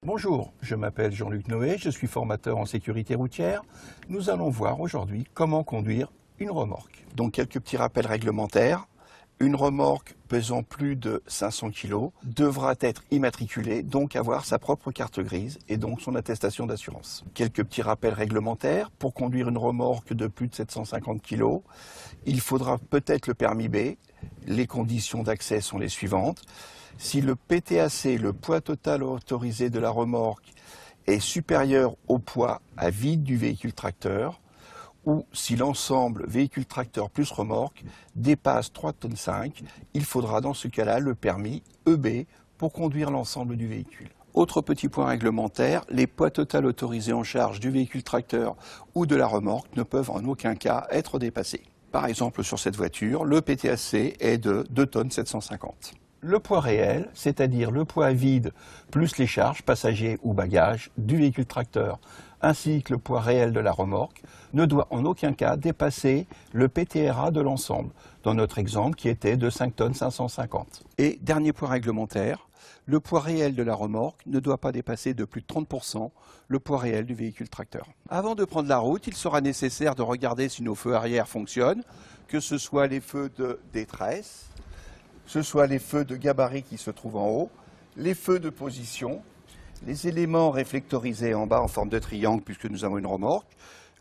Bonjour, je m'appelle Jean-Luc Noé, je suis formateur en sécurité routière. Nous allons voir aujourd'hui comment conduire une remorque. Donc quelques petits rappels réglementaires. Une remorque pesant plus de 500 kg devra être immatriculée, donc avoir sa propre carte grise et donc son attestation d'assurance. Quelques petits rappels réglementaires. Pour conduire une remorque de plus de 750 kg, il faudra peut-être le permis B. Les conditions d'accès sont les suivantes. Si le PTAC, le poids total autorisé de la remorque, est supérieur au poids à vide du véhicule tracteur, ou si l'ensemble véhicule tracteur plus remorque dépasse 3,5 tonnes, il faudra dans ce cas-là le permis EB pour conduire l'ensemble du véhicule. Autre petit point réglementaire, les poids total autorisés en charge du véhicule tracteur ou de la remorque ne peuvent en aucun cas être dépassés. Par exemple, sur cette voiture, le PTAC est de 2,750 tonnes. Le poids réel, c'est-à-dire le poids vide plus les charges, passagers ou bagages du véhicule tracteur, ainsi que le poids réel de la remorque, ne doit en aucun cas dépasser le PTRA de l'ensemble, dans notre exemple qui était de 5,550 tonnes. Et dernier point réglementaire, le poids réel de la remorque ne doit pas dépasser de plus de 30% le poids réel du véhicule tracteur. Avant de prendre la route, il sera nécessaire de regarder si nos feux arrière fonctionnent, que ce soit les feux de détresse, ce soit les feux de gabarit qui se trouvent en haut, les feux de position, les éléments réflectorisés en bas en forme de triangle puisque nous avons une remorque,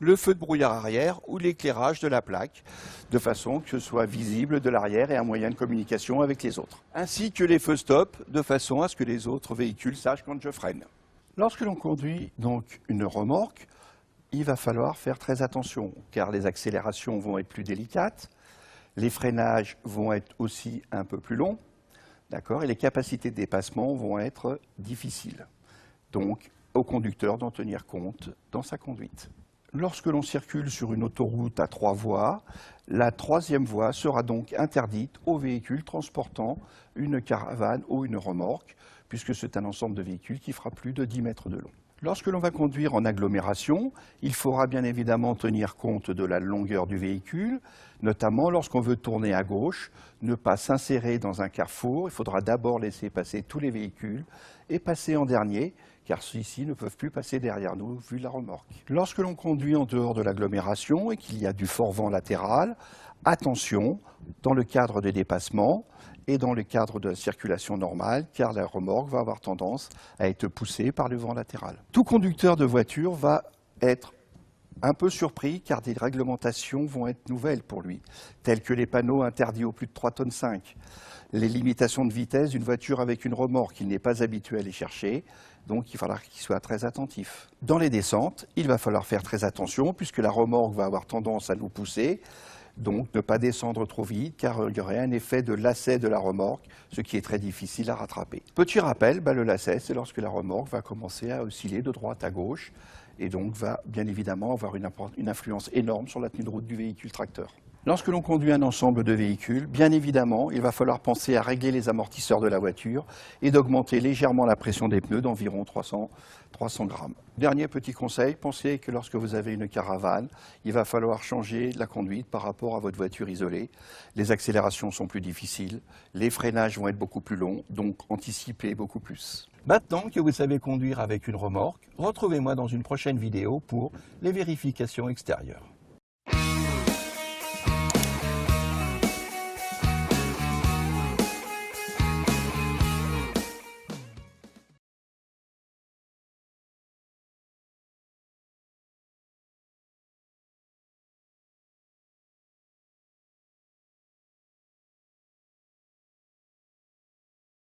le feu de brouillard arrière ou l'éclairage de la plaque, de façon que ce soit visible de l'arrière et un moyen de communication avec les autres. Ainsi que les feux stop, de façon à ce que les autres véhicules sachent quand je freine. Lorsque l'on conduit donc une remorque, il va falloir faire très attention car les accélérations vont être plus délicates. Les freinages vont être aussi un peu plus longs, d'accord, et les capacités de dépassement vont être difficiles. Donc, au conducteur d'en tenir compte dans sa conduite. Lorsque l'on circule sur une autoroute à 3 voies, la troisième voie sera donc interdite aux véhicules transportant une caravane ou une remorque, puisque c'est un ensemble de véhicules qui fera plus de 10 mètres de long. Lorsque l'on va conduire en agglomération, il faudra bien évidemment tenir compte de la longueur du véhicule, notamment lorsqu'on veut tourner à gauche, ne pas s'insérer dans un carrefour, il faudra d'abord laisser passer tous les véhicules et passer en dernier, car ceux-ci ne peuvent plus passer derrière nous vu la remorque. Lorsque l'on conduit en dehors de l'agglomération et qu'il y a du fort vent latéral, attention dans le cadre des dépassements et dans le cadre de la circulation normale, car la remorque va avoir tendance à être poussée par le vent latéral. Tout conducteur de voiture va être un peu surpris car des réglementations vont être nouvelles pour lui, telles que les panneaux interdits au plus de 3,5 tonnes, les limitations de vitesse d'une voiture avec une remorque qu'il n'est pas habitué à les chercher, donc il faudra qu'il soit très attentif. Dans les descentes, il va falloir faire très attention puisque la remorque va avoir tendance à nous pousser, donc ne pas descendre trop vite car il y aurait un effet de lacet de la remorque, ce qui est très difficile à rattraper. Petit rappel, le lacet, c'est lorsque la remorque va commencer à osciller de droite à gauche et donc va bien évidemment avoir une influence énorme sur la tenue de route du véhicule tracteur. Lorsque l'on conduit un ensemble de véhicules, bien évidemment, il va falloir penser à régler les amortisseurs de la voiture et d'augmenter légèrement la pression des pneus d'environ 300 grammes. Dernier petit conseil, pensez que lorsque vous avez une caravane, il va falloir changer la conduite par rapport à votre voiture isolée. Les accélérations sont plus difficiles, les freinages vont être beaucoup plus longs, donc anticipez beaucoup plus. Maintenant que vous savez conduire avec une remorque, retrouvez-moi dans une prochaine vidéo pour les vérifications extérieures.